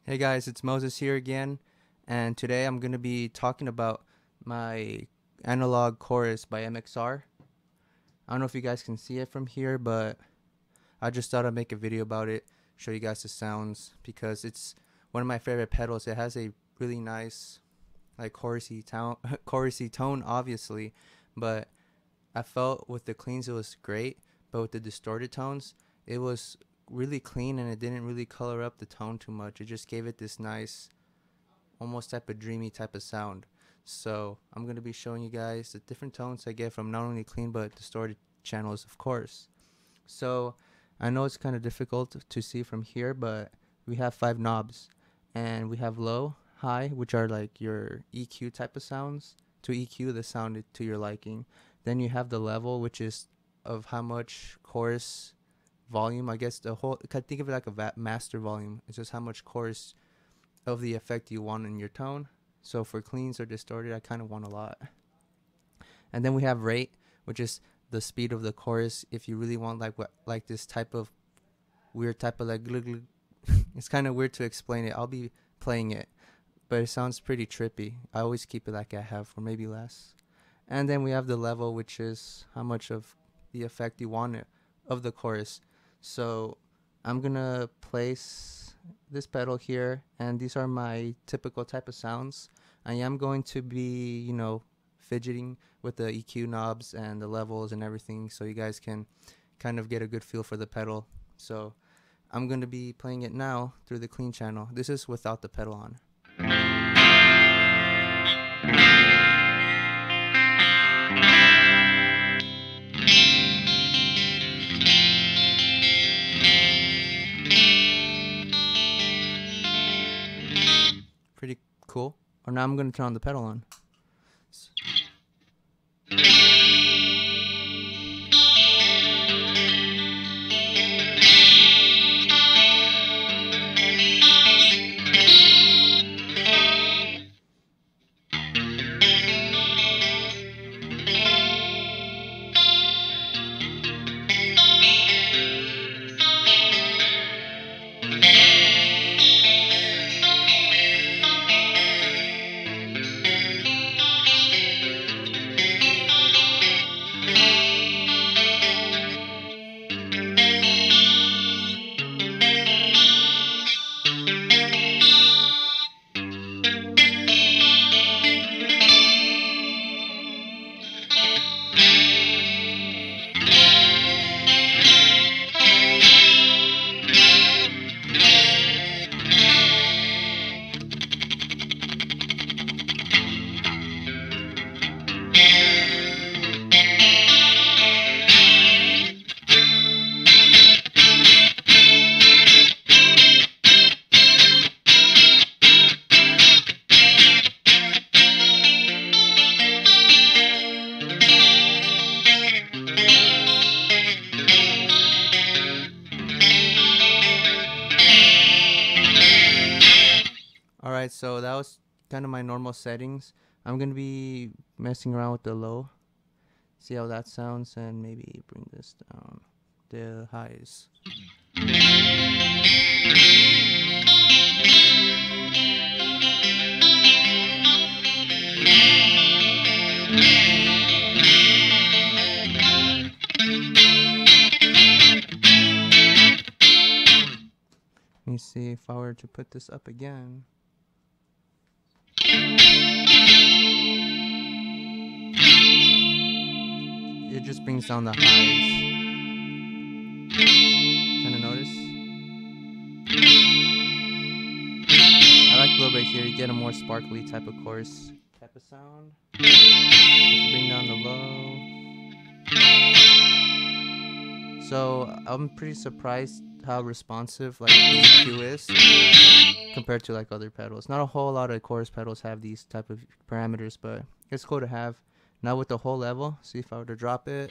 Hey guys, it's Moses here again, and today I'm going to be talking about my analog chorus by MXR. I don't know if you guys can see it from here, but I just thought I'd make a video about it, show you guys the sounds, because it's one of my favorite pedals. It has a really nice, like, chorusy tone, obviously, but I felt with the cleans it was great, but with the distorted tones, it was really clean and it didn't really color up the tone too much. It just gave it this nice, almost type of dreamy type of sound. So I'm going to be showing you guys the different tones I get from not only clean but distorted channels, of course. So I know it's kind of difficult to see from here, but we have 5 knobs, and we have low, high, which are like your EQ type of sounds, to EQ the sound to your liking. Then you have the level, which is of how much chorus volume, I guess the whole, think of it like a master volume. It's just how much chorus of the effect you want in your tone. So for cleans or distorted, I kind of want a lot. And then we have rate, which is the speed of the chorus. If you really want like this type of weird type of like glug glug. It's kind of weird to explain it. I'll be playing it, but it sounds pretty trippy. I always keep it like I have, or maybe less. And then we have the level, which is how much of the effect you want of the chorus. So I'm gonna place this pedal here, and these are my typical type of sounds. I am going to be, fidgeting with the EQ knobs and the levels and everything, so you guys can kind of get a good feel for the pedal. So I'm gonna be playing it now through the clean channel. This is without the pedal on. Pretty cool. Or now I'm going to turn on the pedal on. Alright, so that was kind of my normal settings. I'm going to be messing around with the low, see how that sounds, and maybe bring this down, the highs. Let me see if I were to put this up again. It just brings down the highs. Kind of notice? I like a little bit here. You get a more sparkly type of chorus type of sound. Bring down the low. So I'm pretty surprised how responsive like the EQ is compared to like other pedals. Not a whole lot of chorus pedals have these type of parameters, but it's cool to have. Now with the whole level, see if I were to drop it.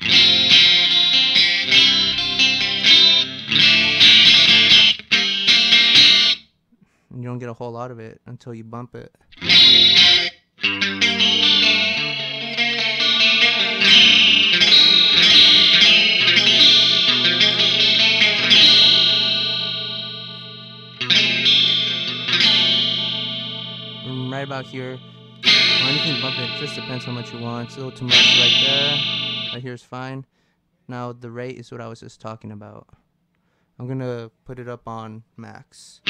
And you don't get a whole lot of it until you bump it. right about here. Or anything bump it, just depends how much you want. It's a little too much right there. Right here is fine. Now the rate is what I was just talking about. I'm gonna put it up on max.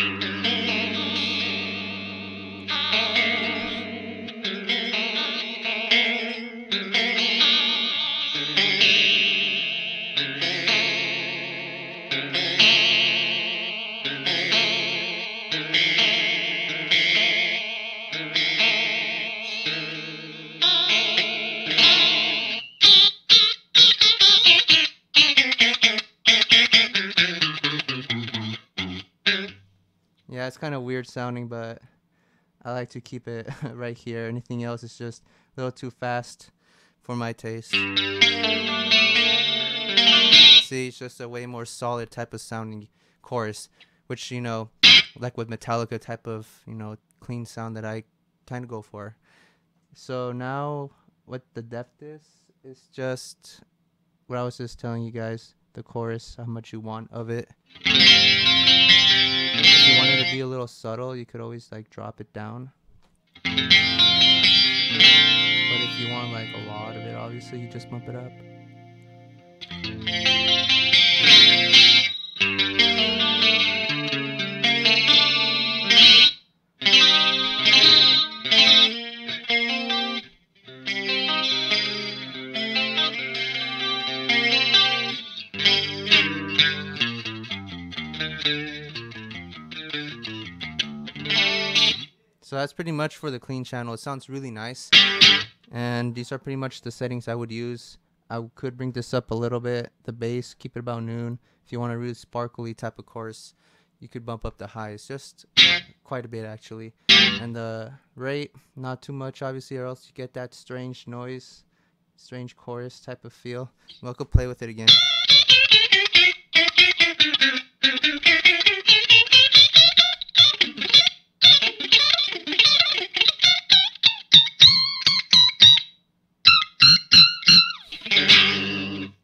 Yeah, it's kind of weird sounding, but I like to keep it right here. Anything else is just a little too fast for my taste. See, it's just a way more solid type of sounding chorus, which, you know, like with Metallica type of, you know, clean sound that I kind of go for. So now what the depth is just what I was just telling you guys, the chorus, how much you want of it. If you wanted to be a little subtle, you could always like drop it down. But if you want like a lot of it, obviously you just bump it up. So that's pretty much for the clean channel. It sounds really nice. And these are pretty much the settings I would use. I could bring this up a little bit. The bass, keep it about noon. If you want a really sparkly type of chorus, you could bump up the highs. Just quite a bit actually. And the rate, not too much obviously, or else you get that strange noise, strange chorus type of feel. Well, go play with it again.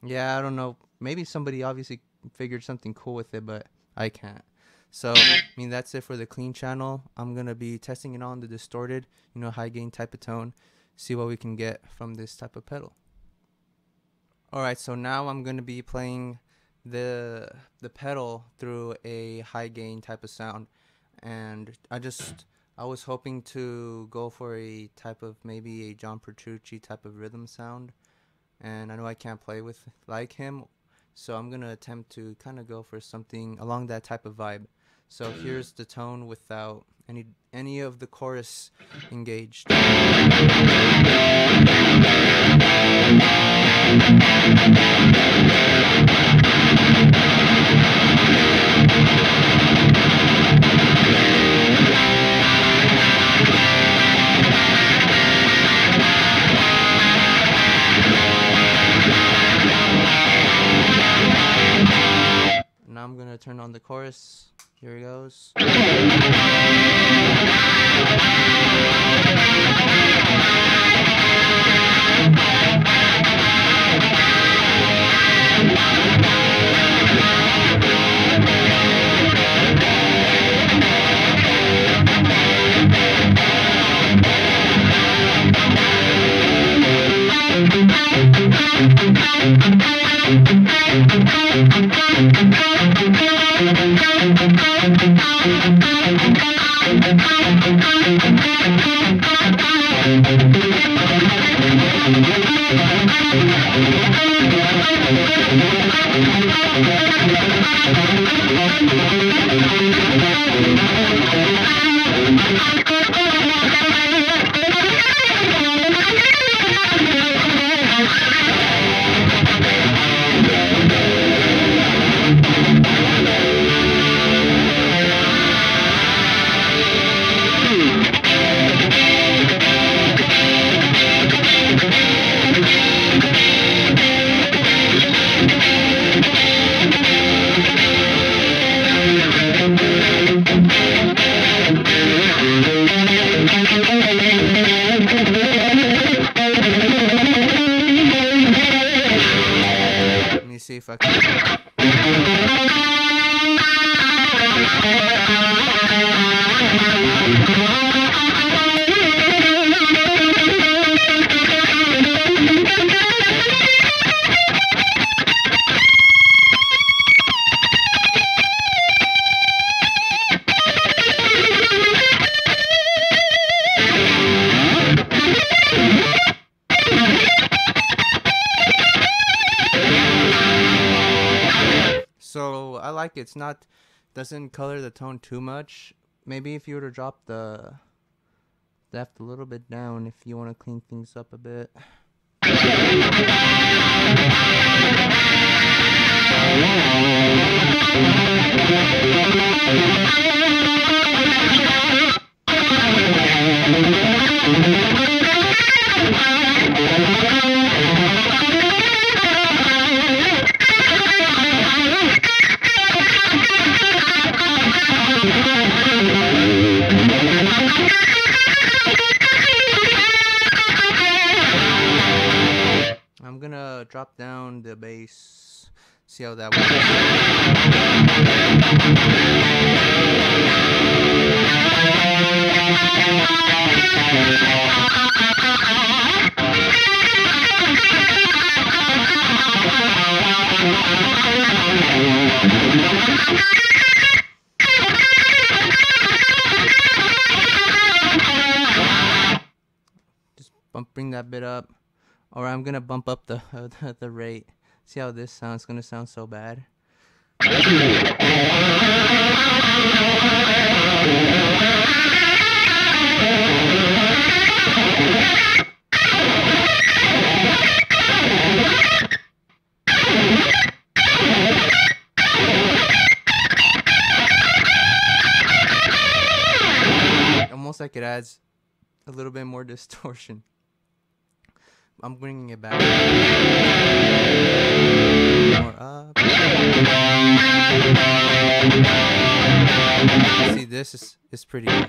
Yeah, I don't know. Maybe somebody obviously figured something cool with it, but I can't. So, I mean, that's it for the clean channel. I'm going to be testing it on the distorted, you know, high gain type of tone. See what we can get from this type of pedal. Alright, so now I'm going to be playing the pedal through a high gain type of sound. And I was hoping to go for a type of maybe a John Petrucci type of rhythm sound. And I know I can't play with like him, so I'm gonna attempt to kind of go for something along that type of vibe. So here's the tone without any of the chorus engaged. Now I'm gonna turn on the chorus. Here it goes. Let me see if I can. like it. It's not, doesn't color the tone too much. Maybe if you were to drop the depth a little bit down, if you want to clean things up a bit. I'm gonna drop down the bass, see how that just bring that bit up. Or I'm gonna bump up the the rate. See how this sounds? It's gonna sound so bad. Almost like it adds a little bit more distortion. I'm bringing it back more up. See, this is pretty good.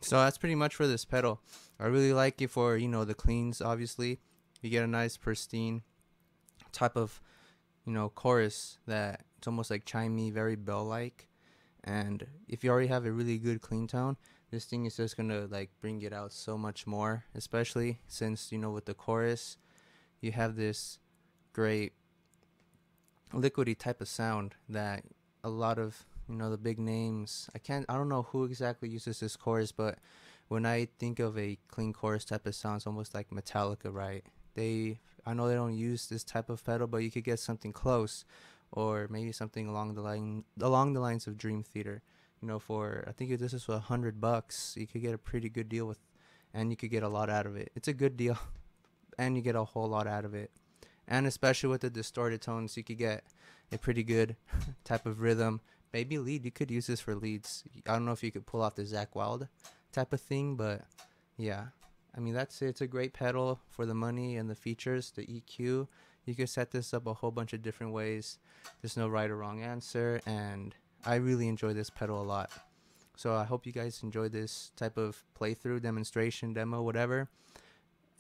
So that's pretty much for this pedal. I really like it for, you know, the cleans. Obviously you get a nice pristine type of, you know, chorus that it's almost like chimey, very bell like. And if you already have a really good clean tone, this thing is just gonna like bring it out so much more, especially since, you know, with the chorus you have this great liquidy type of sound that a lot of, you know, the big names, I don't know who exactly uses this chorus, but when I think of a clean chorus type of sound, it's almost like Metallica, right? They I know they don't use this type of pedal, but you could get something close, or maybe something along the lines of Dream Theater. You know, for I think if this is for $100, you could get a pretty good deal with, and you could get a lot out of it. It's a good deal, and you get a whole lot out of it. And especially with the distorted tones, you could get a pretty good type of rhythm. Maybe lead. You could use this for leads. I don't know if you could pull off the Zach Wild type of thing, but yeah. I mean, that's it. It's a great pedal for the money and the features, the EQ. You can set this up a whole bunch of different ways. There's no right or wrong answer, and I really enjoy this pedal a lot. So I hope you guys enjoy this type of playthrough, demonstration, demo, whatever.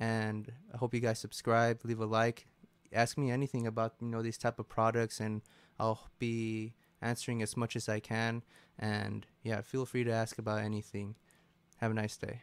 And I hope you guys subscribe, leave a like, ask me anything about these type of products, and I'll be answering as much as I can. And yeah, feel free to ask about anything. Have a nice day.